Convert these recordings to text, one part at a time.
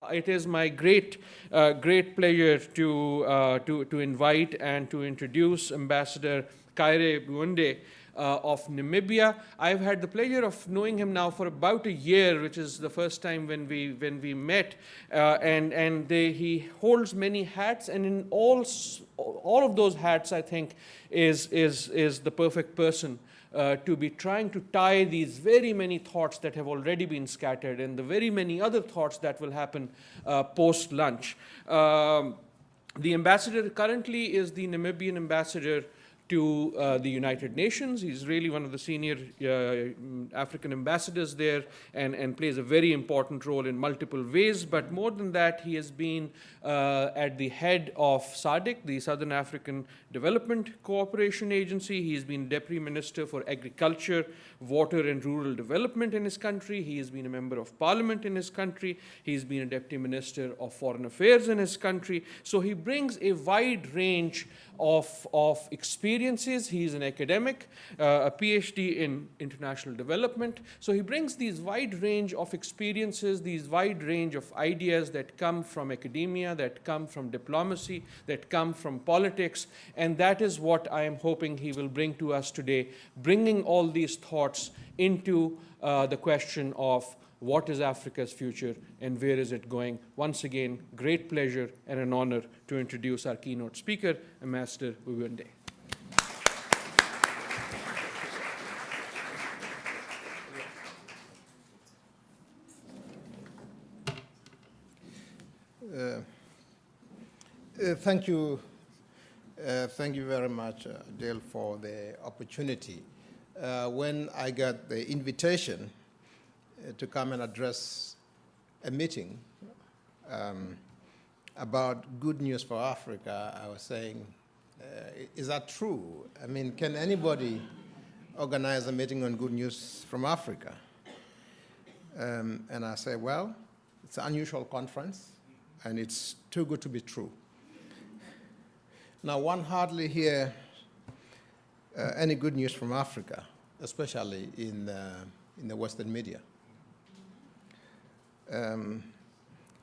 It is my great pleasure to invite and to introduce Ambassador Kaire Mbuende of Namibia. I've had the pleasure of knowing him now for about a year, which is the first time when we met, he holds many hats, and in all of those hats, I think, is the perfect person to be trying to tie these very many thoughts that have already been scattered and the very many other thoughts that will happen post-lunch. The ambassador currently is the Namibian ambassador to the United Nations. He's really one of the senior African ambassadors there and plays a very important role in multiple ways. But more than that, he has been at the head of SADC, the Southern African Development Cooperation Agency. He's been Deputy Minister for Agriculture, Water and Rural Development in his country. He has been a Member of Parliament in his country. He's been a Deputy Minister of Foreign Affairs in his country. So he brings a wide range of experiences. He's an academic, a PhD in international development. So he brings these wide range of experiences, these wide range of ideas that come from academia, that come from diplomacy, that come from politics, and that is what I am hoping he will bring to us today, bringing all these thoughts into the question of what is Africa's future and where is it going. Once again, great pleasure and an honor to introduce our keynote speaker, Ambassador Mbuende. Thank you. Thank you very much, Dale, for the opportunity. When I got the invitation to come and address a meeting about good news for Africa, I was saying, is that true? I mean, can anybody organize a meeting on good news from Africa? And I said, well, it's an unusual conference, and it's too good to be true. Now, one hardly hear any good news from Africa, especially in the Western media. And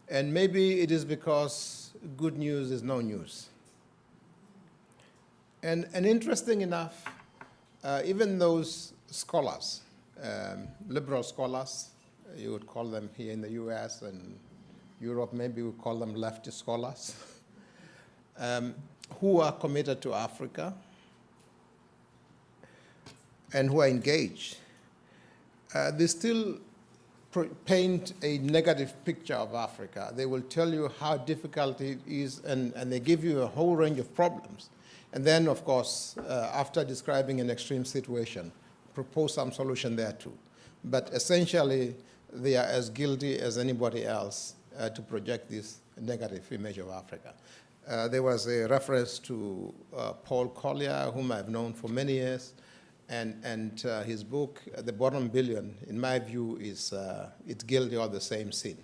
maybe it is because good news is no news. And interesting enough, even those scholars, liberal scholars, you would call them here in the US and Europe, maybe we call them leftist scholars, who are committed to Africa and who are engaged, they still paint a negative picture of Africa. They will tell you how difficult it is, and they give you a whole range of problems. And then, of course, after describing an extreme situation, propose some solution there too. But essentially, they are as guilty as anybody else to project this negative image of Africa. There was a reference to Paul Collier, whom I've known for many years, and his book, The Bottom Billion, in my view, is it's guilty of the same sin.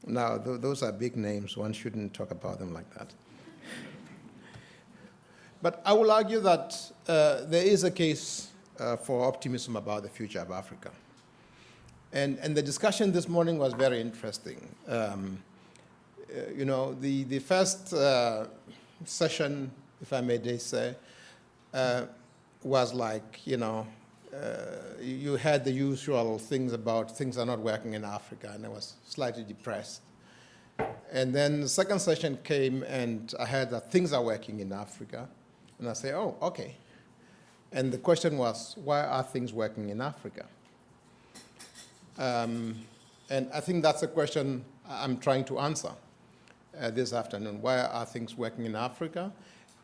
Now, those are big names. One shouldn't talk about them like that. But I will argue that there is a case for optimism about the future of Africa. And the discussion this morning was very interesting. You know, the first session, if I may dare say, was like, you know, you had the usual things about things are not working in Africa, and I was slightly depressed. And then the second session came, and I heard that things are working in Africa, and I say, oh, okay. And the question was, why are things working in Africa? And I think that's a question I'm trying to answer this afternoon. Why are things working in Africa?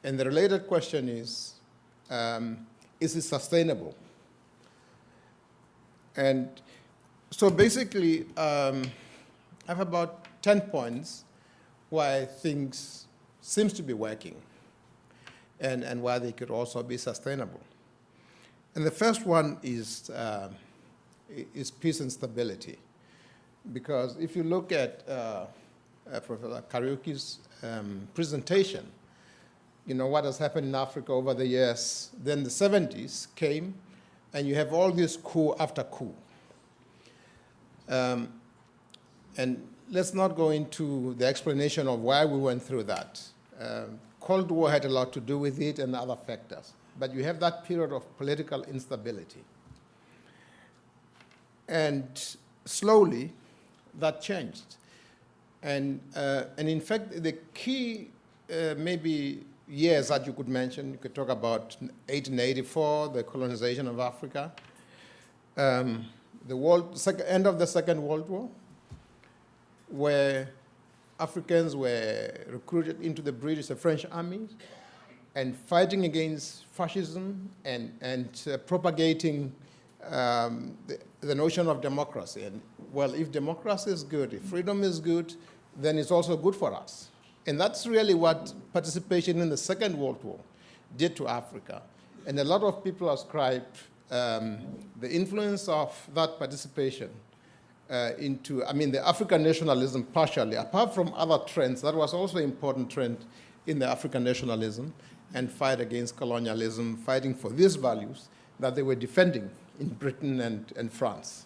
And the related question is it sustainable? And so basically, I have about 10 points why things seems to be working and why they could also be sustainable. And the first one is peace and stability. Because if you look at Professor Kariuki's presentation, you know, what has happened in Africa over the years, then the 70s came, and you have all this coup after coup. And let's not go into the explanation of why we went through that. Cold War had a lot to do with it and other factors. But you have that period of political instability. And slowly, that changed. And in fact, the key maybe years that you could mention, you could talk about 1884, the colonization of Africa, end of the Second World War, where Africans were recruited into the British and French armies and fighting against fascism and propagating the notion of democracy. And well, if democracy is good, if freedom is good, then it's also good for us. And that's really what participation in the Second World War did to Africa. And a lot of people ascribe the influence of that participation into, the African nationalism partially. Apart from other trends, that was also an important trend in the African nationalism and fight against colonialism, fighting for these values that they were defending in Britain and France.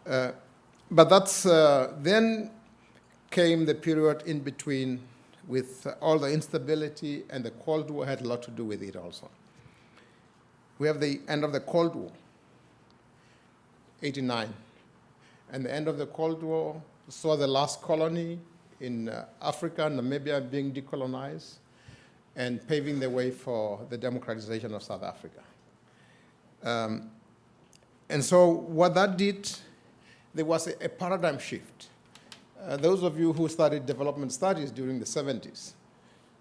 But that's, then came the period in between with all the instability, and the Cold War had a lot to do with it also. We have the end of the Cold War, 89. And the end of the Cold War saw the last colony in Africa, Namibia, being decolonized and paving the way for the democratization of South Africa. And so what that did, there was a paradigm shift. Those of you who studied development studies during the 70s,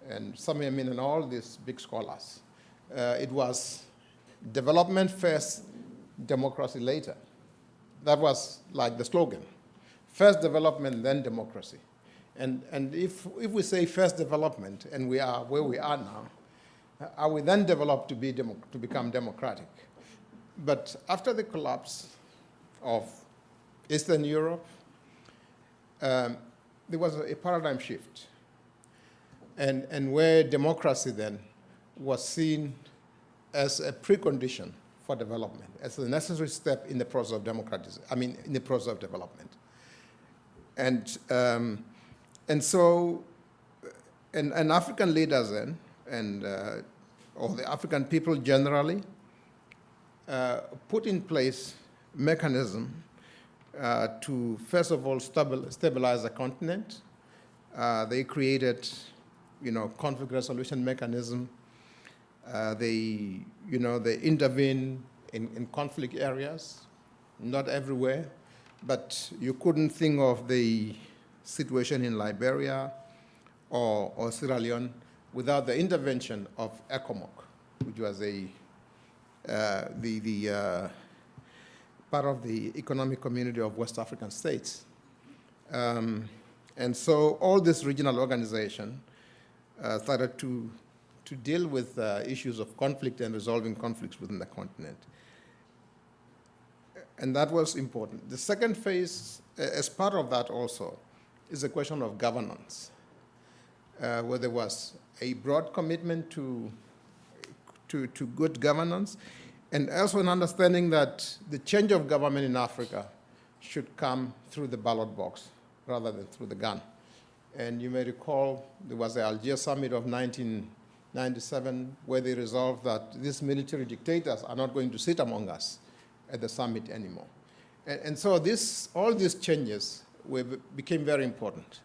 and some and all these big scholars, it was development first, democracy later. That was like the slogan. First development, then democracy. And if we say first development, and we are where we are now, are we then developed to become democratic? But after the collapse of Eastern Europe, there was a paradigm shift, and where democracy then was seen as a precondition for development, as a necessary step in the process of in the process of development. And so African leaders then, or the African people generally, put in place mechanism to, first of all, stabilize the continent. They created, conflict resolution mechanism. They intervene in conflict areas, not everywhere, but you couldn't think of the situation in Liberia or Sierra Leone without the intervention of ECOMOG, which was the part of the economic community of West African states. And so all this regional organization started to deal with issues of conflict and resolving conflicts within the continent. And that was important. The second phase, as part of that also, is a question of governance, where there was a broad commitment to good governance, and also an understanding that the change of government in Africa should come through the ballot box rather than through the gun. And you may recall there was the Algiers summit of 1997 where they resolved that these military dictators are not going to sit among us at the summit anymore. And so all these changes became very important.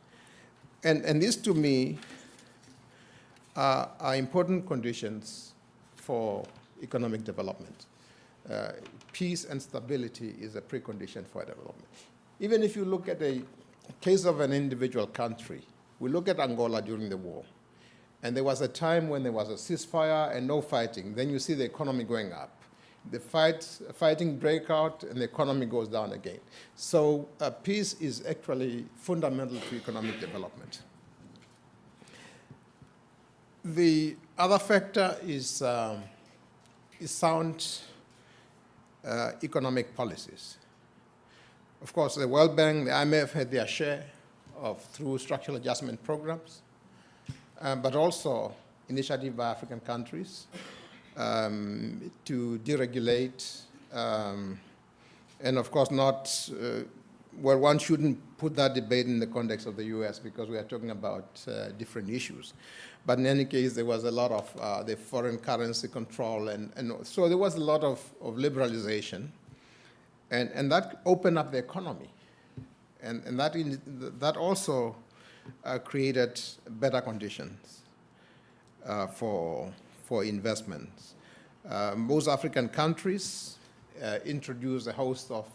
And these, to me, are important conditions for economic development. Peace and stability is a precondition for development. Even if you look at a case of an individual country, we look at Angola during the war, and there was a time when there was a ceasefire and no fighting. Then you see the economy going up. The fighting break out, and the economy goes down again. So peace is actually fundamental to economic development. The other factor is sound economic policies. Of course, the World Bank, the IMF had their share through structural adjustment programs, but also initiative by African countries to deregulate, and of course not well, one shouldn't put that debate in the context of the U.S. because we are talking about different issues. But in any case, there was a lot of the foreign currency control, and so there was a lot of liberalization, and that opened up the economy, and that also created better conditions for investments. Most African countries introduced a host of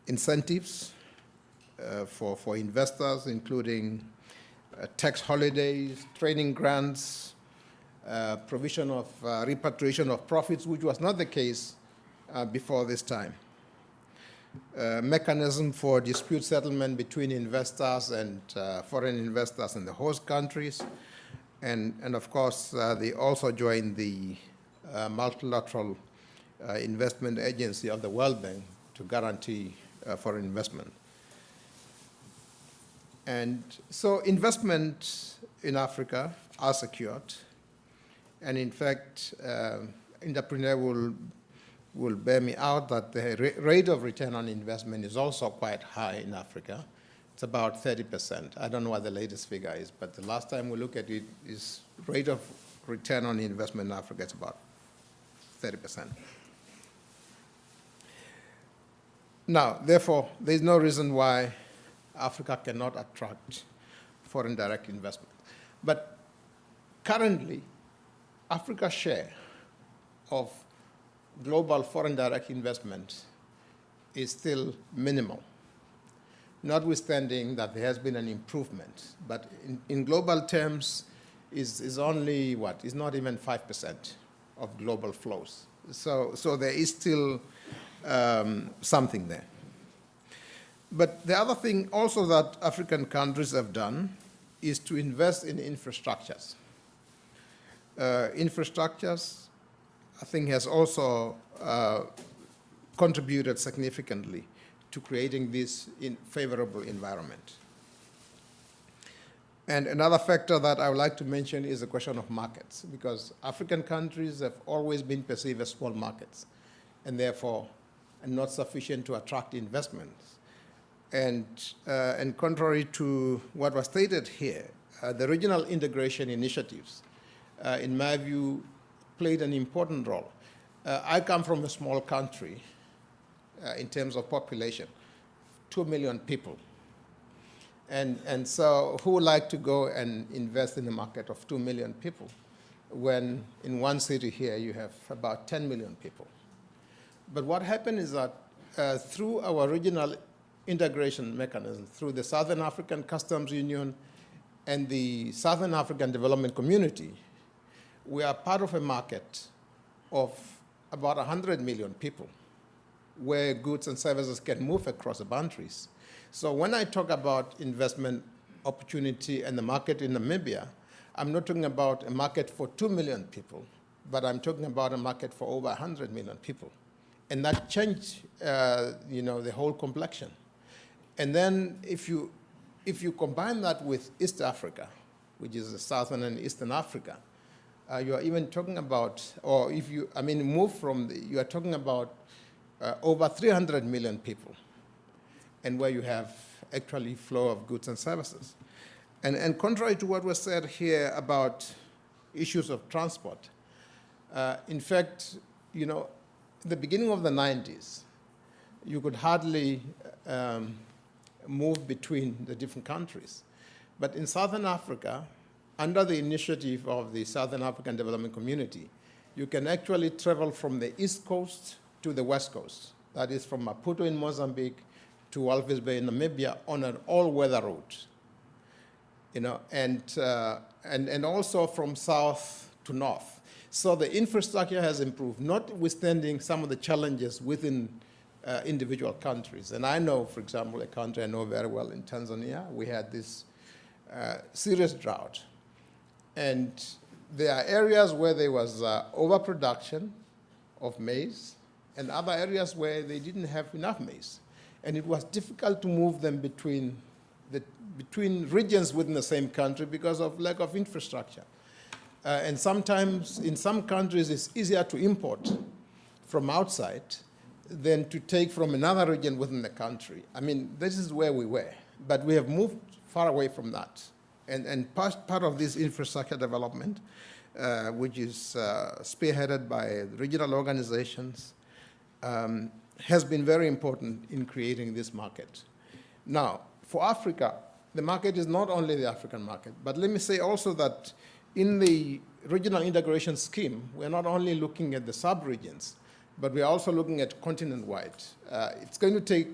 incentives for investors, including tax holidays, training grants, provision of repatriation of profits, which was not the case before this time. Mechanism for dispute settlement between investors and foreign investors in the host countries. And of course, they also joined the multilateral investment agency of the World Bank to guarantee foreign investment. And so investment in Africa are secured. And in fact, entrepreneur will bear me out that the rate of return on investment is also quite high in Africa. It's about 30%. I don't know what the latest figure is, but the last time we look at it is rate of return on investment in Africa is about 30%. Now, therefore, there's no reason why Africa cannot attract foreign direct investment. But currently, Africa's share of global foreign direct investment is still minimal, notwithstanding that there has been an improvement. But in global terms, is only what? Is not even 5% of global flows. So there is still something there. But the other thing also that African countries have done is to invest in infrastructures. Infrastructures, I think, has also contributed significantly to creating this favorable environment. And another factor that I would like to mention is the question of markets, because African countries have always been perceived as small markets, and therefore not sufficient to attract investments. And contrary to what was stated here, the regional integration initiatives, in my view, played an important role. I come from a small country in terms of population, 2 million people. And so who would like to go and invest in a market of 2 million people when in one city here you have about 10 million people? But what happened is that through our regional integration mechanism, through the Southern African Customs Union and the Southern African Development Community, we are part of a market of about 100 million people where goods and services can move across the boundaries. So when I talk about investment opportunity and the market in Namibia, I'm not talking about a market for 2 million people, but I'm talking about a market for over 100 million people. And that changed the whole complexion. And then if you combine that with East Africa, which is the Southern and Eastern Africa, you are even talking about, or if you, move from, you are talking about over 300 million people, and where you have actually flow of goods and services. And contrary to what was said here about issues of transport, in fact, the beginning of the 90s, you could hardly move between the different countries. But in Southern Africa, under the initiative of the Southern African Development Community, you can actually travel from the East Coast to the West Coast. That is from Maputo in Mozambique to Walvis Bay in Namibia on an all-weather route. And also from south to north. So the infrastructure has improved, notwithstanding some of the challenges within individual countries. And I know, for example, a country I know very well in Tanzania, we had this serious drought. And there are areas where there was overproduction of maize, and other areas where they didn't have enough maize. And it was difficult to move them between regions within the same country because of lack of infrastructure. And sometimes in some countries it's easier to import from outside than to take from another region within the country. I mean, this is where we were, but we have moved far away from that. And part of this infrastructure development, which is spearheaded by regional organizations, has been very important in creating this market. Now, for Africa, the market is not only the African market, but let me say also that in the regional integration scheme, we're not only looking at the sub-regions, but we're also looking at continent-wide. It's going to take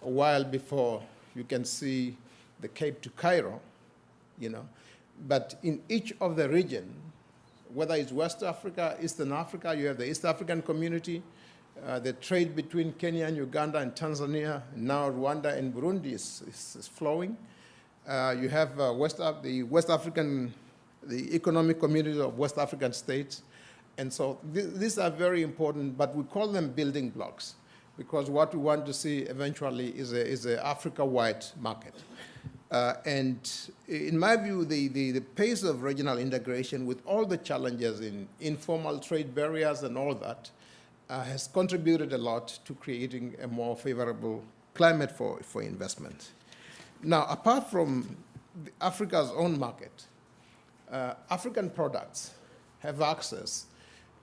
a while before you can see the Cape to Cairo, but in each of the region, whether it's West Africa, Eastern Africa, you have the East African community, the trade between Kenya and Uganda and Tanzania, now Rwanda and Burundi is flowing. You have the economic community of West African states. And so these are very important, but we call them building blocks because what we want to see eventually is an Africa-wide market. And in my view, the pace of regional integration with all the challenges in informal trade barriers and all that has contributed a lot to creating a more favorable climate for investment. Now, apart from Africa's own market, African products have access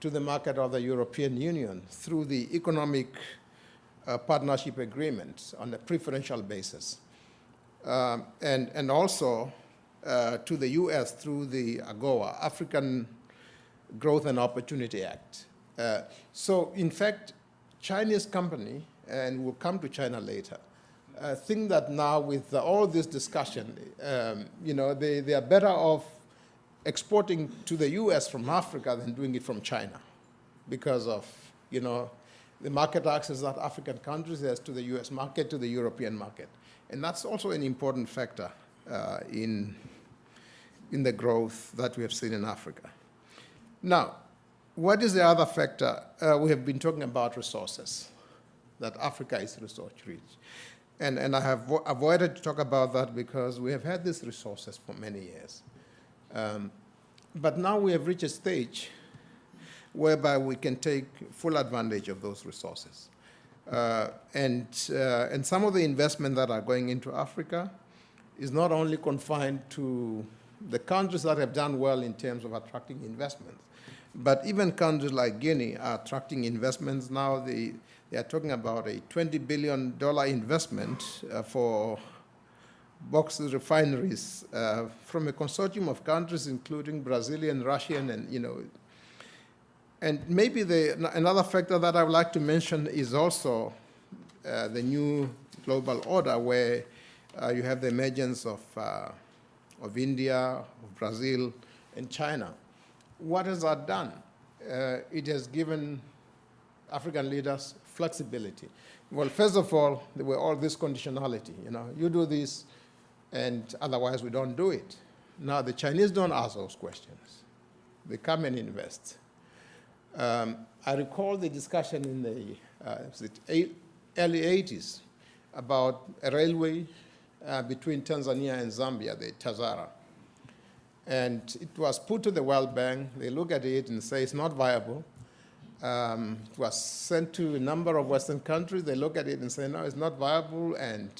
to the market of the European Union through the economic partnership agreement on a preferential basis, and also to the US through the AGOA, African Growth and Opportunity Act. So in fact, Chinese company, and we'll come to China later, think that now with all this discussion, they are better off exporting to the US from Africa than doing it from China because of, the market access that African countries has to the US market, to the European market. And that's also an important factor in the growth that we have seen in Africa. Now, what is the other factor? We have been talking about resources, that Africa is resource rich. And I have avoided to talk about that because we have had these resources for many years. But now we have reached a stage whereby we can take full advantage of those resources. And some of the investment that are going into Africa is not only confined to the countries that have done well in terms of attracting investments, but even countries like Guinea are attracting investments now. They are talking about a $20 billion investment for bauxite refineries from a consortium of countries, including Brazilian, Russian, and maybe another factor that I would like to mention is also the new global order, where you have the emergence of India, of Brazil, and China. What has that done? It has given African leaders flexibility. Well, first of all, there were all this conditionality. You do this, and otherwise we don't do it. Now, the Chinese don't ask those questions. They come and invest. I recall the discussion in the early 80s about a railway between Tanzania and Zambia, the Tazara. And it was put to the World Bank. They look at it and say it's not viable. It was sent to a number of Western countries. They look at it and say, no, it's not viable. And,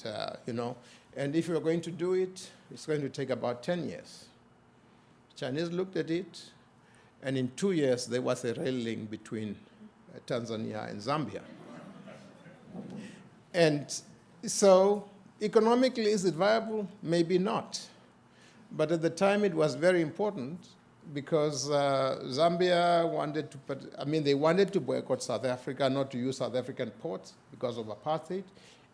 and if you're going to do it, it's going to take about 10 years. Chinese looked at it, and in 2 years, there was a rail link between Tanzania and Zambia. And so economically, is it viable? Maybe not. But at the time, it was very important because Zambia wanted they wanted to boycott South Africa, not to use South African ports because of apartheid,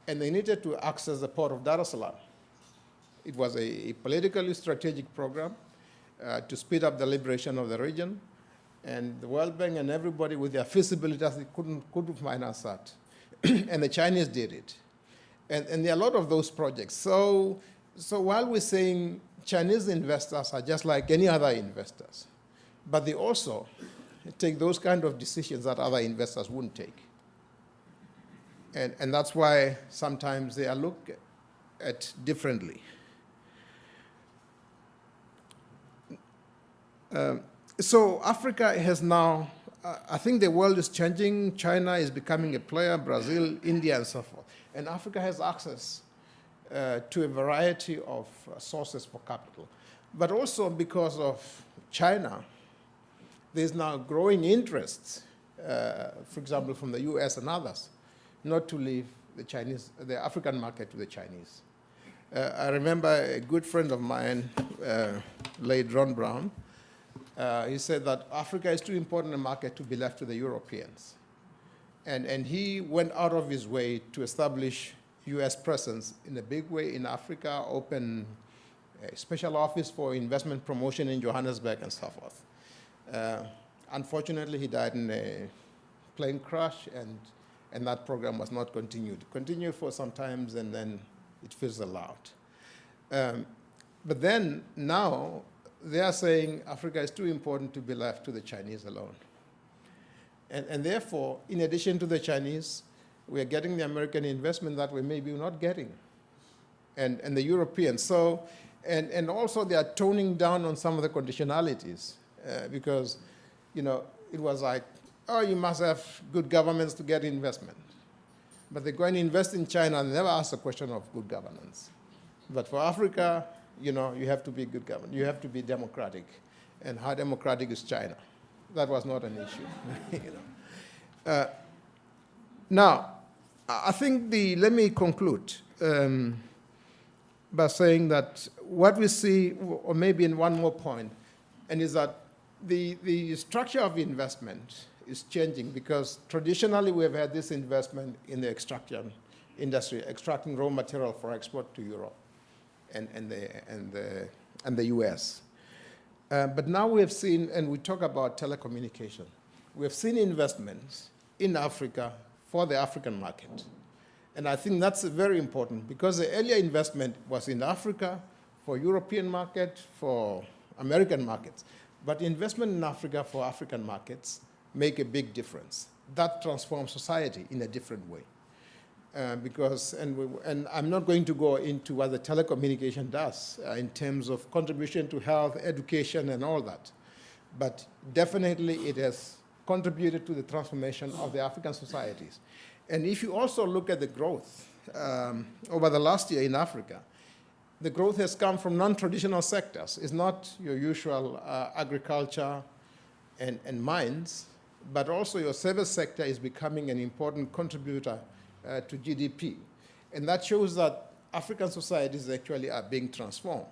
and they needed to access the port of Dar es Salaam. It was a politically strategic program to speed up the liberation of the region, and the World Bank and everybody with their feasibilities couldn't finance that. And the Chinese did it. And there are a lot of those projects. So while we're saying Chinese investors are just like any other investors, but they also take those kind of decisions that other investors wouldn't take. And that's why sometimes they are looked at differently. So Africa has now I think the world is changing. China is becoming a player, Brazil, India, and so forth. And Africa has access to a variety of sources for capital. But also because of China, there's now growing interest, for example, from the US and others, not to leave the African market to the Chinese. I remember a good friend of mine, late Ron Brown, he said that Africa is too important a market to be left to the Europeans. And he went out of his way to establish US presence in a big way in Africa, open a special office for investment promotion in Johannesburg and so forth. Unfortunately, he died in a plane crash, and that program was not continued. Continued for some time, and then it fizzled out. But then, now, they are saying Africa is too important to be left to the Chinese alone. And therefore, in addition to the Chinese, we are getting the American investment that we maybe not getting, and the Europeans. So, and also they are toning down on some of the conditionalities because, you know, it was like, oh, you must have good governments to get investment. But they go and invest in China and never ask the question of good governance. But for Africa, you know, you have to be good government. You have to be democratic. And how democratic is China? That was not an issue. You know. Now, I think let me conclude by saying that what we see, or maybe in one more point, and is that the structure of investment is changing because traditionally we have had this investment in the extraction industry, extracting raw material for export to Europe and the US. But now we have seen, and we talk about telecommunication, we have seen investments in Africa for the African market. And I think that's very important because the earlier investment was in Africa for European market, for American markets. But investment in Africa for African markets make a big difference. That transforms society in a different way. And I'm not going to go into what the telecommunication does in terms of contribution to health, education, and all that. But definitely it has contributed to the transformation of the African societies. And if you also look at the growth over the last year in Africa, the growth has come from non-traditional sectors. It's not your usual agriculture and mines, but also your service sector is becoming an important contributor to GDP. And that shows that African societies actually are being transformed.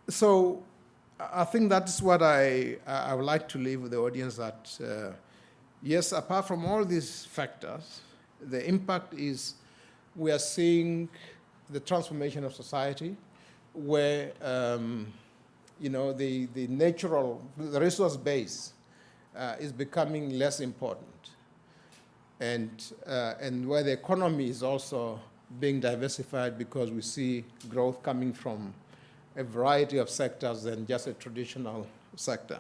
So I think that's what I would like to leave with the audience, that yes, apart from all these factors, the impact is we are seeing the transformation of society where you know, the resource base is becoming less important, and where the economy is also being diversified because we see growth coming from a variety of sectors than just a traditional sector.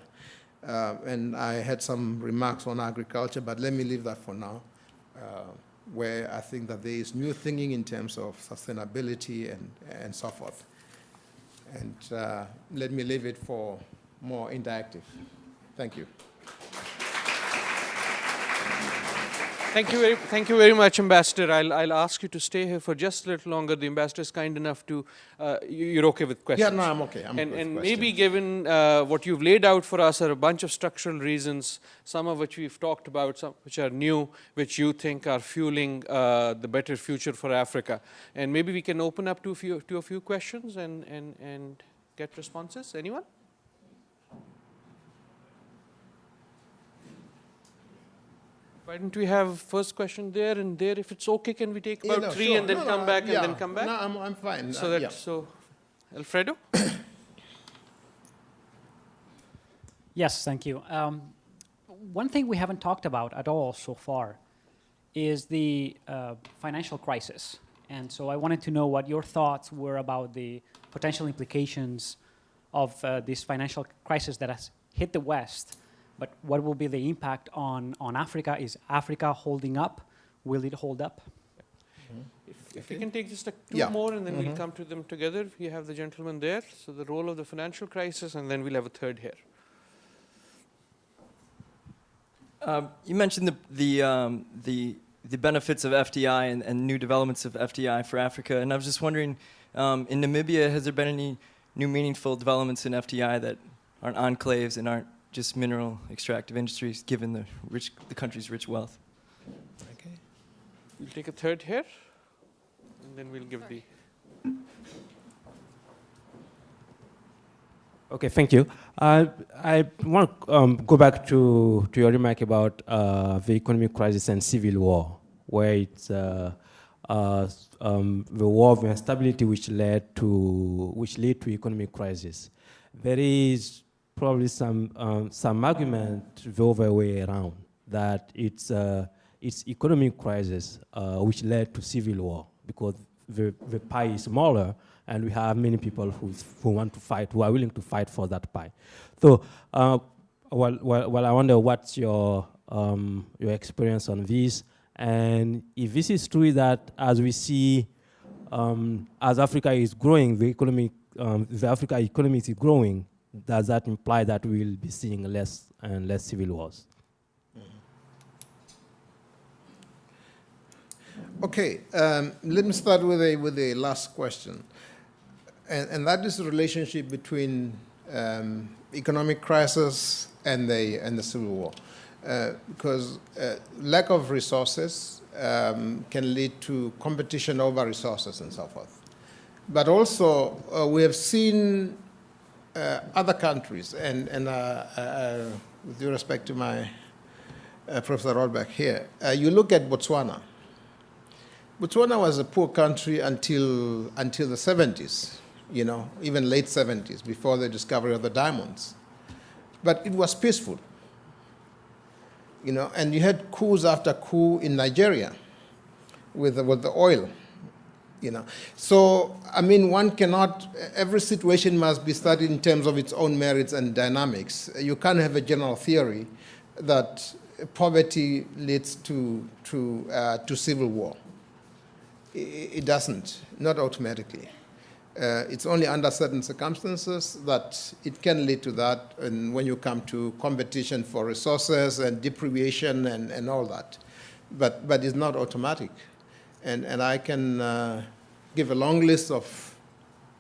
And I had some remarks on agriculture, but let me leave that for now, where I think that there is new thinking in terms of sustainability and so forth. And let me leave it for more interactive. Thank you. Thank you very much, Ambassador. I'll ask you to stay here for just a little longer. The Ambassador is kind enough to, you're okay with questions? Yeah, no, I'm okay. And maybe given what you've laid out for us are a bunch of structural reasons, some of which we've talked about, some which are new, which you think are fueling the better future for Africa. And maybe we can open up to a few questions and get responses. Anyone? Why don't we have first question there and there? If it's okay, can we take about three and then come back and then come back? No, I'm fine. So Alfredo? Yes, thank you. One thing we haven't talked about at all so far is the financial crisis. And so I wanted to know what your thoughts were about the potential implications of this financial crisis that has hit the West. But what will be the impact on Africa? Is Africa holding up? Will it hold up? If you can take just two Yeah. more, and then we'll come to them together. We have the gentleman there. So the role of the financial crisis, and then we'll have a third here. You mentioned the benefits of FDI and new developments of FDI for Africa, and I was just wondering, in Namibia, has there been any new meaningful developments in FDI that aren't enclaves and aren't just mineral extractive industries, given the country's rich wealth? Okay. We'll take a third here, and then we'll give the. Okay, thank you. I want to go back to your remark about the economic crisis and civil war, where it's the war of instability which led to economic crisis. There is probably some argument the other way around that it's economic crisis which led to civil war, because the pie is smaller, and we have many people who want to fight, who are willing to fight for that pie. So, well, I wonder what's your experience on this, and if this is true, that as we see, as Africa is growing, the Africa economy is growing, does that imply that we will be seeing less and less civil wars? Okay, let me start with the last question, and that is the relationship between economic crisis and the civil war, because lack of resources can lead to competition over resources and so forth. But also, we have seen other countries, and with due respect to my Professor Rodbeck here, you look at Botswana. Botswana was a poor country until the 70s, even late 70s, before the discovery of the diamonds. But it was peaceful, and you had coups after coup in Nigeria with the oil, So, I mean, every situation must be studied in terms of its own merits and dynamics. You can't have a general theory that poverty leads to civil war. It doesn't, not automatically. It's only under certain circumstances that it can lead to that, and when you come to competition for resources and deprivation and all that. But it's not automatic. And I can give a long list of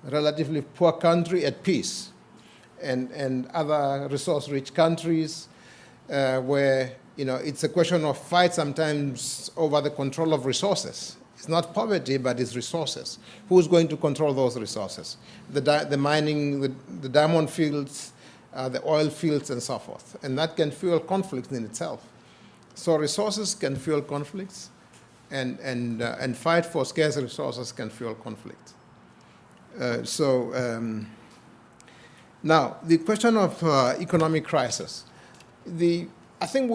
relatively poor countries at peace and other resource-rich countries where it's a question of fight sometimes over the control of resources. It's not poverty, but it's resources. Who's going to control those resources? The mining, the diamond fields, the oil fields, and so forth. And that can fuel conflict in itself. So resources can fuel conflicts, and fight for scarce resources can fuel conflict. Now, the question of economic crisis. I think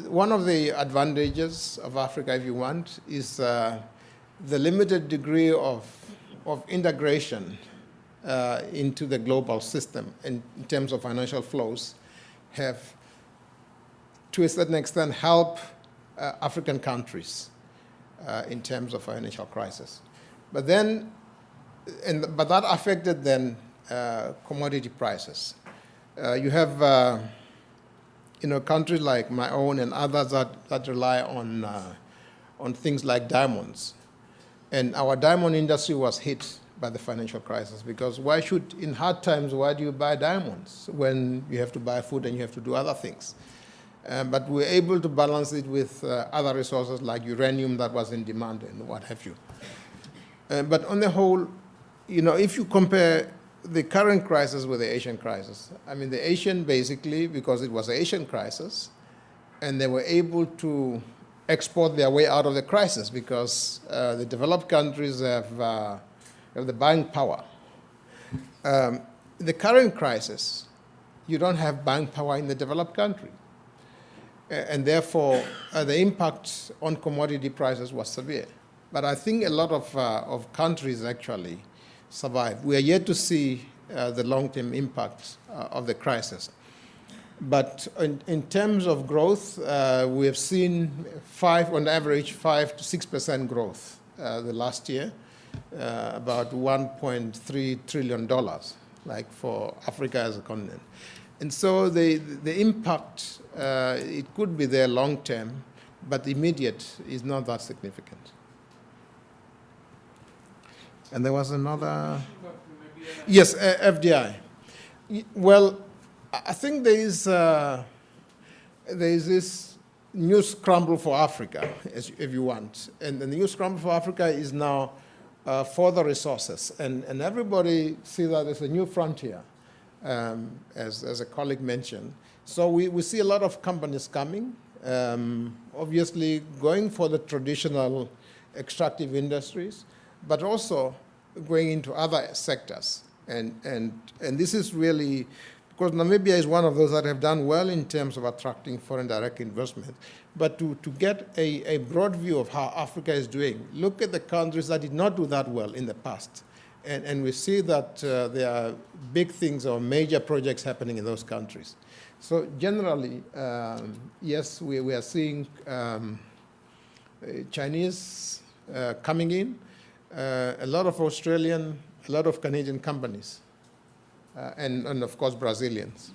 one of the advantages of Africa, if you want, is the limited degree of integration into the global system in terms of financial flows have, to a certain extent, helped African countries in terms of financial crisis. But that affected then commodity prices. You have countries like my own and others that rely on things like diamonds. And our diamond industry was hit by the financial crisis, because in hard times, why do you buy diamonds when you have to buy food and you have to do other things? But we're able to balance it with other resources like uranium that was in demand and what have you. But on the whole, if you compare the current crisis with the Asian crisis, I mean, the Asian basically, because it was an Asian crisis, and they were able to export their way out of the crisis because the developed countries have the buying power. The current crisis, you don't have buying power in the developed country. And therefore, the impact on commodity prices was severe. But I think a lot of countries actually survived. We are yet to see the long-term impact of the crisis. But in terms of growth, we have seen on average 5 to 6% growth the last year, about $1.3 trillion, like for Africa as a continent. And so the impact, it could be there long term, but immediate is not that significant. And there was another, yes, FDI. Well, I think there is this new scramble for Africa, if you want. And the new scramble for Africa is now for the resources. And everybody sees that as a new frontier, as a colleague mentioned. So we see a lot of companies coming, obviously going for the traditional extractive industries, but also going into other sectors. And this is really, because Namibia is one of those that have done well in terms of attracting foreign direct investment. But to get a broad view of how Africa is doing, look at the countries that did not do that well in the past. And we see that there are big things or major projects happening in those countries. So generally, yes, we are seeing Chinese coming in, a lot of Australian, a lot of Canadian companies, and of course Brazilians.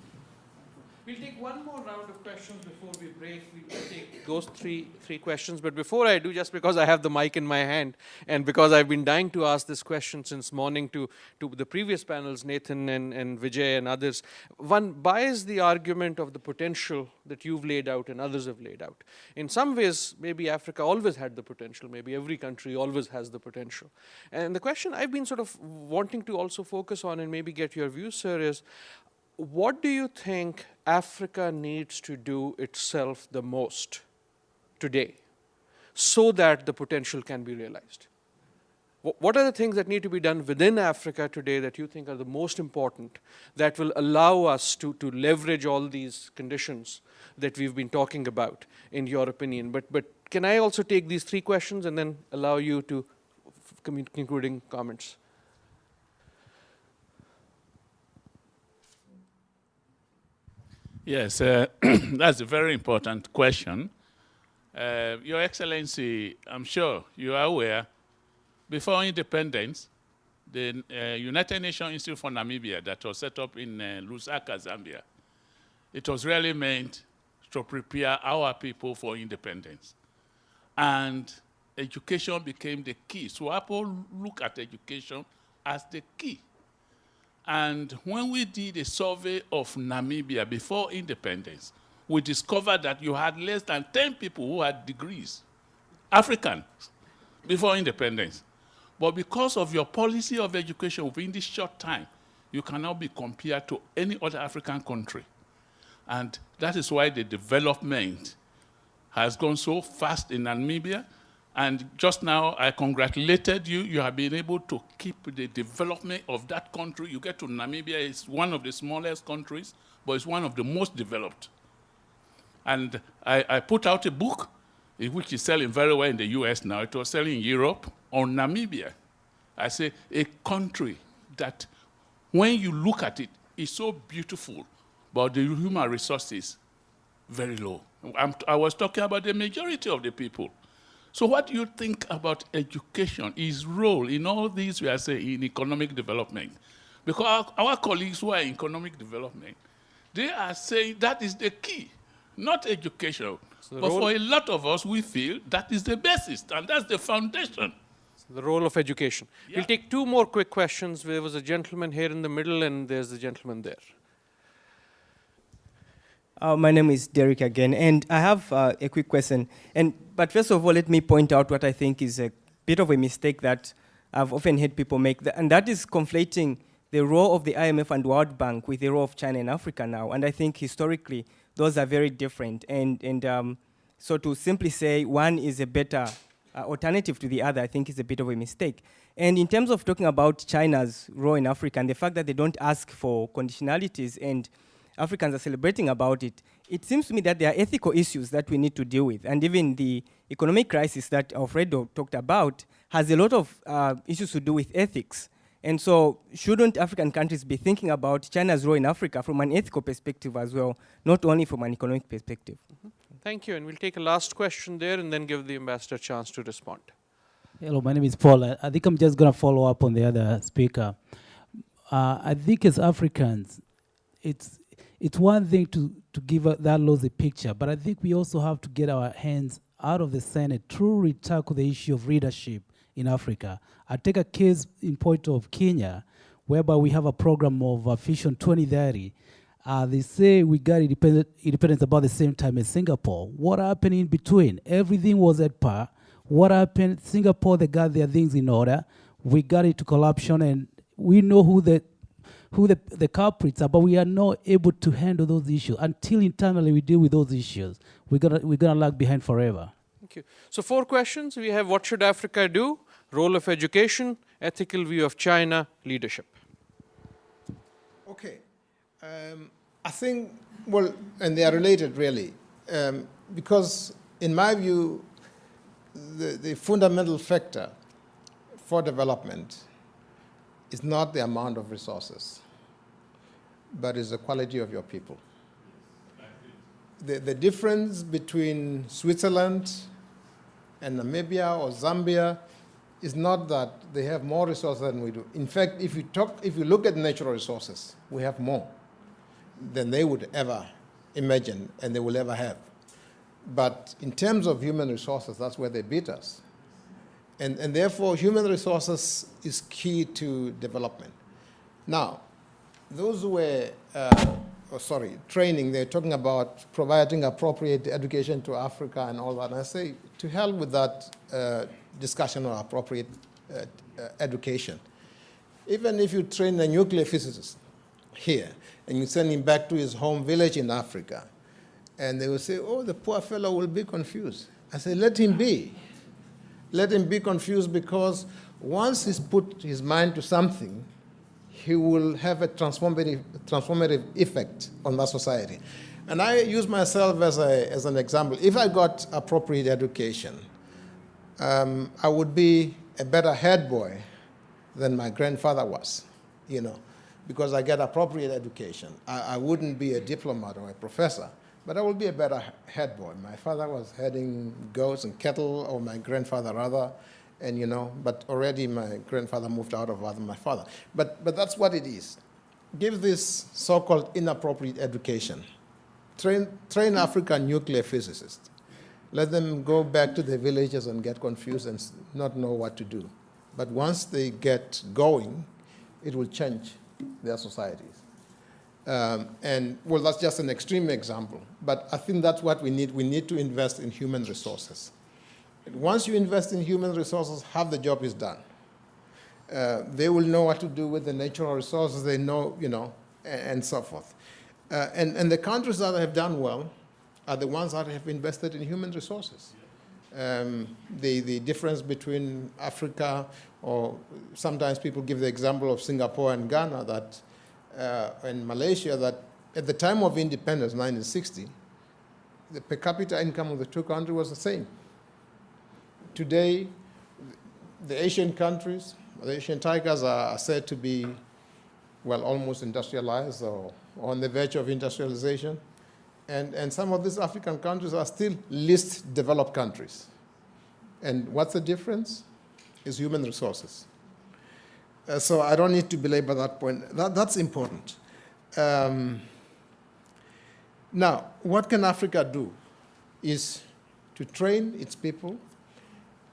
We'll take one more round of questions before we break. We'll take those three questions. But before I do, just because I have the mic in my hand, and because I've been dying to ask this question since morning to the previous panels, Nathan and Vijay and others, one buys the argument of the potential that you've laid out and others have laid out. In some ways, maybe Africa always had the potential. Maybe every country always has the potential. And the question I've been sort of wanting to also focus on and maybe get your views, sir, is what do you think Africa needs to do itself the most today so that the potential can be realized? What are the things that need to be done within Africa today that you think are the most important that will allow us to leverage all these conditions that we've been talking about, in your opinion? But can I also take these three questions and then allow you to concluding comments? Yes, that's a very important question. Your Excellency, I'm sure you are aware, before independence, the United Nations Institute for Namibia that was set up in Lusaka, Zambia, it was really meant to prepare our people for independence. And education became the key. So Apple look at education as the key. And when we did a survey of Namibia before independence, we discovered that you had less than 10 people who had degrees, African, before independence. But because of your policy of education within this short time, you cannot be compared to any other African country. And that is why the development has gone so fast in Namibia. And just now, I congratulated you. You have been able to keep the development of that country. You get to Namibia, it's one of the smallest countries, but it's one of the most developed. And I put out a book, which is selling very well in the US now. It was selling in Europe, on Namibia. I say, a country that, when you look at it, is so beautiful, but the human resources, very low. I was talking about the majority of the people. So what do you think about education, its role in all these, we are saying, in economic development? Because our colleagues who are in economic development, they are saying that is the key, not education. So but for a lot of us, we feel that is the basis, and that's the foundation. So the role of education. Yeah. We'll take two more quick questions. There was a gentleman here in the middle, and there's a gentleman there. My name is Derek again, and I have a quick question. But first of all, let me point out what I think is a bit of a mistake that I've often heard people make, and that is conflating the role of the IMF and World Bank with the role of China and Africa now. And I think historically, those are very different. And so to simply say one is a better alternative to the other, I think is a bit of a mistake. And in terms of talking about China's role in Africa and the fact that they don't ask for conditionalities and Africans are celebrating about it, it seems to me that there are ethical issues that we need to deal with. And even the economic crisis that Alfredo talked about has a lot of issues to do with ethics. And so shouldn't African countries be thinking about China's role in Africa from an ethical perspective as well, not only from an economic perspective? Mm-hmm. Thank you. And we'll take a last question there and then give the ambassador a chance to respond. Hello, my name is Paul. I think I'm just going to follow up on the other speaker. I think as Africans, it's one thing to give that rosy picture, but I think we also have to get our hands out of the Senate, truly tackle the issue of leadership in Africa. I take a case in point of Kenya, whereby we have a program of Vision 2030. They say we got independence about the same time as Singapore. What happened in between? Everything was at par. What happened? Singapore, they got their things in order. We got into corruption, and we know who the culprits are, but we are not able to handle those issues until internally we deal with those issues. We're gonna lag behind forever. Thank you. So 4 questions. We have what should Africa do, role of education, ethical view of China, leadership. Okay. I think, well, and they are related really, because in my view, the fundamental factor for development is not the amount of resources, but is the quality of your people. The difference between Switzerland and Namibia or Zambia is not that they have more resources than we do. In fact, if you look at natural resources, we have more than they would ever imagine and they will ever have. But in terms of human resources, that's where they beat us. And therefore, human resources is key to development. Now, those who were, training, they're talking about providing appropriate education to Africa and all that. And I say, to hell with that discussion on appropriate education. Even if you train a nuclear physicist here, and you send him back to his home village in Africa, and they will say, oh, the poor fellow will be confused. I say, let him be. Let him be confused, because once he's put his mind to something, he will have a transformative effect on that society. And I use myself as an example. If I got appropriate education, I would be a better head boy than my grandfather was, because I get appropriate education. I wouldn't be a diplomat or a professor, but I would be a better head boy. My father was heading goats and cattle, or my grandfather rather, and but already my grandfather moved out of my father. But that's what it is. Give this so-called inappropriate education. Train African nuclear physicists. Let them go back to their villages and get confused and not know what to do. But once they get going, it will change their societies. Well, that's just an extreme example, but I think that's what we need. We need to invest in human resources. Once you invest in human resources, half the job is done. They will know what to do with the natural resources. They know, and so forth. And the countries that have done well are the ones that have invested in human resources. The difference between Africa, or sometimes people give the example of Singapore and Ghana, that and Malaysia, that at the time of independence, 1960, the per capita income of the 2 countries was the same. Today, the Asian countries, the Asian tigers are said to be, well, almost industrialized or on the verge of industrialization. And some of these African countries are still least developed countries. And what's the difference? Is human resources. So I don't need to belabor that point. That's important. Now, what can Africa do is to train its people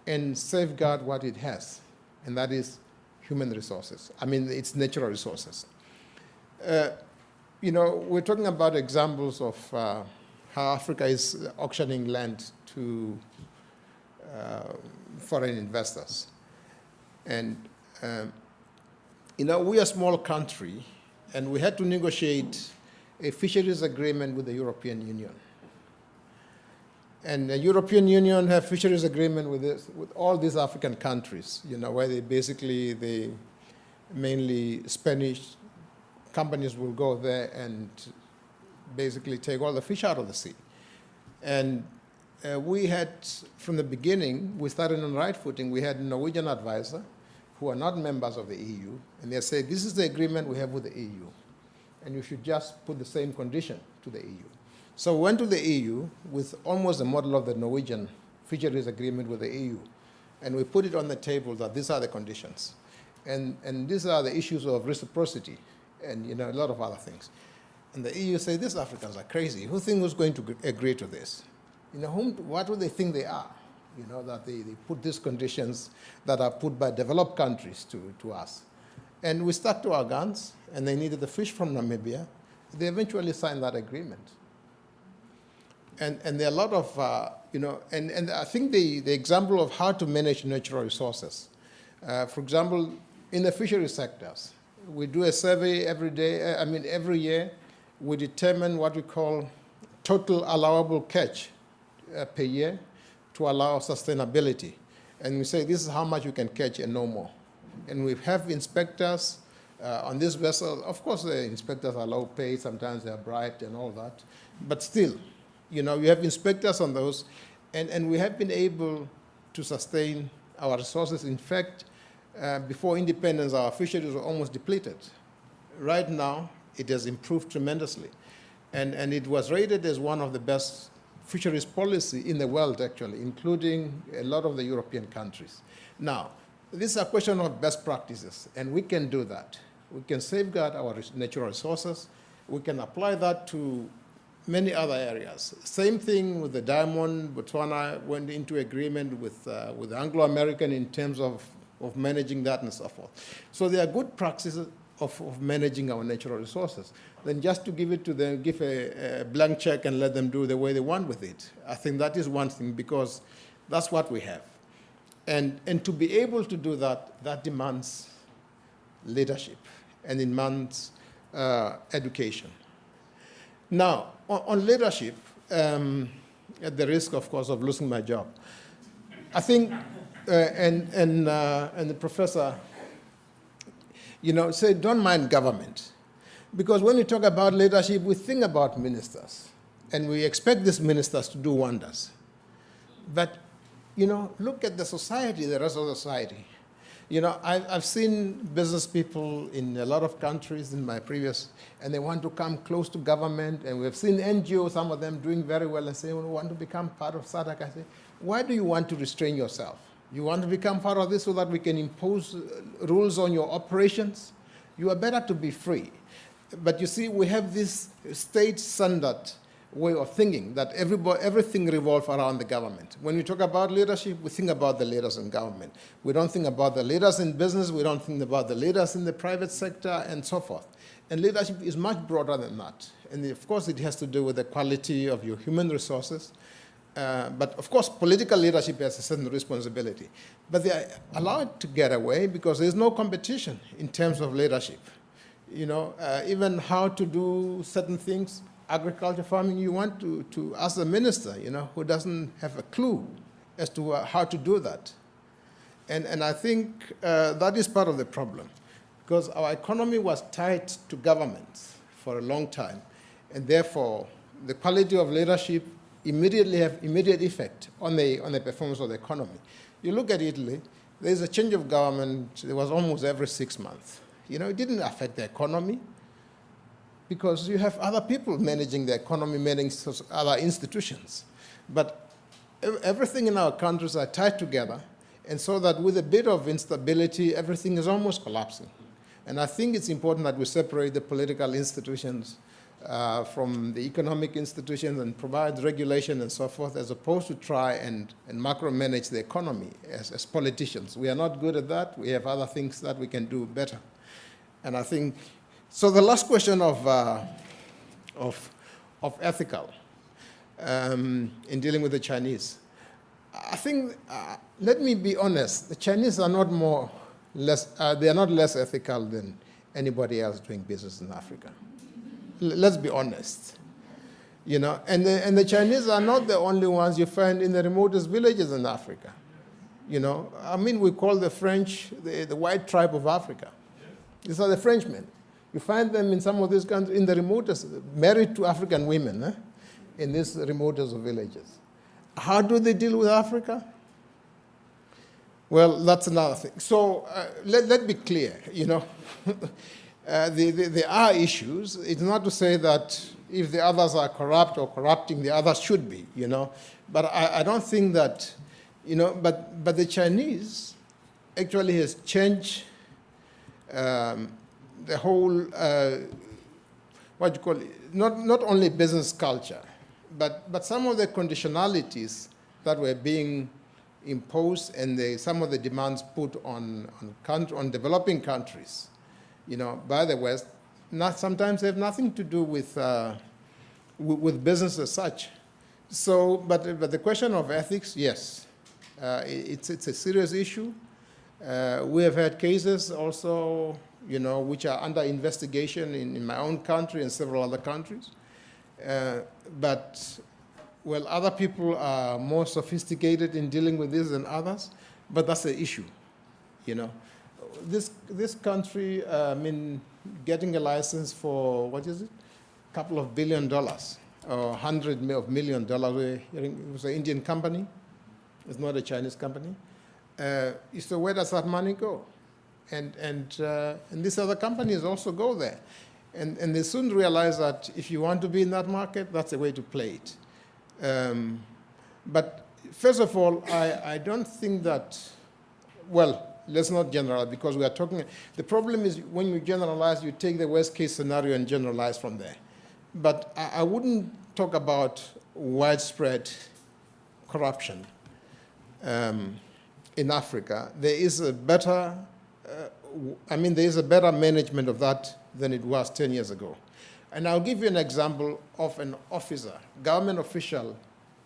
and safeguard what it has, and that is human resources. I mean, its natural resources. We're talking about examples of how Africa is auctioning land to foreign investors. And, we are a small country, and we had to negotiate a fisheries agreement with the European Union. And the European Union have fisheries agreement with all these African countries, where they mainly Spanish companies will go there and basically take all the fish out of the sea. And we had, from the beginning, we started on the right footing. We had a Norwegian advisor who are not members of the EU, and they said, this is the agreement we have with the EU, and you should just put the same condition to the EU. So we went to the EU with almost a model of the Norwegian fisheries agreement with the EU. And we put it on the table that these are the conditions. And these are the issues of reciprocity and a lot of other things. And the EU say, these Africans are crazy. Who is going to agree to this? What do they think they are? That they put these conditions that are put by developed countries to us. And we stuck to our guns, and they needed the fish from Namibia. They eventually signed that agreement. And there are a lot of, and I think the example of how to manage natural resources. For example, in the fishery sectors, we do a survey every year. We determine what we call total allowable catch per year to allow sustainability. And we say, this is how much you can catch and no more. And we have inspectors on this vessel. Of course, the inspectors are low paid, sometimes they're bribed and all that. But still, you have inspectors on those, and we have been able to sustain our resources. In fact, before independence, our fisheries were almost depleted. Right now, it has improved tremendously. And it was rated as one of the best fisheries policy in the world, actually, including a lot of the European countries. Now, this is a question of best practices, and we can do that. We can safeguard our natural resources. We can apply that to many other areas. Same thing with the diamond. Botswana went into agreement with Anglo-American in terms of managing that and so forth. So there are good practices of managing our natural resources. Then just to give it to them, give a blank check and let them do the way they want with it. I think that is one thing, because that's what we have. And to be able to do that, that demands leadership and demands education. Now, on leadership, at the risk, of course, of losing my job, I think, and the professor, say, don't mind government. Because when we talk about leadership, we think about ministers, and we expect these ministers to do wonders. But, look at the society, the rest of the society. I've seen business people in a lot of countries in my previous, and they want to come close to government, and we've seen NGOs, some of them doing very well, and say, we want to become part of SADC. I say, why do you want to restrain yourself? You want to become part of this so that we can impose rules on your operations? You are better to be free. But you see, we have this state-centered way of thinking that everything revolves around the government. When we talk about leadership, we think about the leaders in government. We don't think about the leaders in business. We don't think about the leaders in the private sector and so forth. And leadership is much broader than that. And of course, it has to do with the quality of your human resources. But of course, political leadership has a certain responsibility. But they are allowed to get away because there's no competition in terms of leadership. Even how to do certain things, agriculture, farming, you want to ask the minister, who doesn't have a clue as to how to do that. And I think that is part of the problem, because our economy was tied to governments for a long time, and therefore the quality of leadership immediately have immediate effect on the performance of the economy. You look at Italy, there's a change of government, it was almost every 6 months. It didn't affect the economy because you have other people managing the economy, managing other institutions. But everything in our countries are tied together, and so that with a bit of instability, everything is almost collapsing. And I think it's important that we separate the political institutions from the economic institutions and provide regulation and so forth, as opposed to try and macro-manage the economy as politicians. We are not good at that. We have other things that we can do better. And I think, so the last question of ethical in dealing with the Chinese, I think, let me be honest, the Chinese are not they are not less ethical than anybody else doing business in Africa. Let's be honest. And the Chinese are not the only ones you find in the remotest villages in Africa. We call the French the white tribe of Africa. These are the Frenchmen. You find them in some of these countries, in the remotest, married to African women, in these remotest of villages. How do they deal with Africa? Well, that's another thing. So let's be clear, there are issues. It's not to say that if the others are corrupt or corrupting, the others should be, But I don't think that, You know, but the Chinese actually has changed the whole, what you call it, not only business culture, but some of the conditionalities that were being imposed and some of the demands put on developing countries, you know, by the West, sometimes they have nothing to do with business as such. So, but the question of ethics, yes, it's a serious issue. We have had cases also, you know, which are under investigation in my own country and several other countries. But, well, other people are more sophisticated in dealing with this than others, but that's the issue, you know. This country, I mean, getting a license for, what is it? A couple of $1 billion, or $100 million. It was an Indian company. It's not a Chinese company. So where does that money go? And these other companies also go there. And they soon realize that if you want to be in that market, that's the way to play it. But first of all, I don't think that, well, let's not generalize, because we are talking, the problem is when you generalize, you take the worst case scenario and generalize from there. But I wouldn't talk about widespread corruption in Africa. There is a better, there is a better management of that than it was 10 years ago. And I'll give you an example of an officer, government official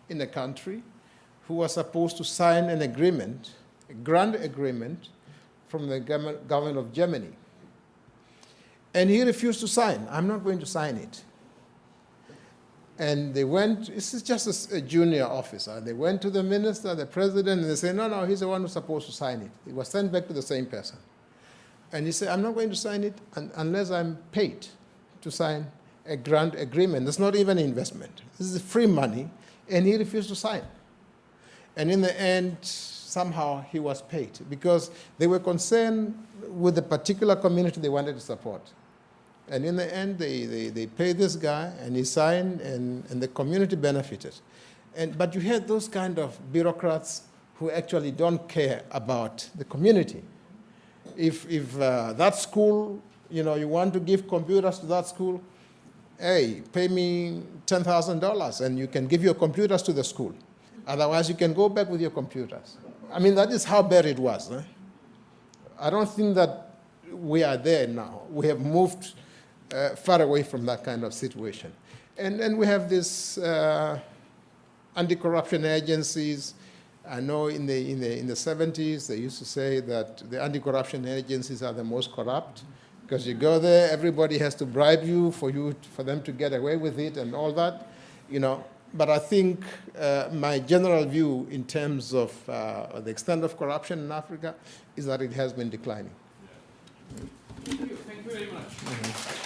in a country who was supposed to sign an agreement, a grant agreement from the government of Germany. And he refused to sign. I'm not going to sign it. And they went, this is just a junior officer. They went to the minister, the president, and they said, no, he's the one who's supposed to sign it. It was sent back to the same person. And he said, I'm not going to sign it unless I'm paid to sign a grant agreement. That's not even investment. This is free money, and he refused to sign. And in the end, somehow he was paid because they were concerned with the particular community they wanted to support. And in the end, they paid this guy, and he signed, and the community benefited. But you had those kind of bureaucrats who actually don't care about the community. If that school, you know, you want to give computers to that school, hey, pay me $10,000 and you can give your computers to the school. Otherwise, you can go back with your computers. I mean, that is how bad it was. I don't think that we are there now. We have moved far away from that kind of situation. And we have these anti-corruption agencies. I know in the 70s, they used to say that the anti-corruption agencies are the most corrupt because you go there, everybody has to bribe you for them to get away with it and all that, you know. But I think my general view in terms of the extent of corruption in Africa is that it has been declining. Thank you very much.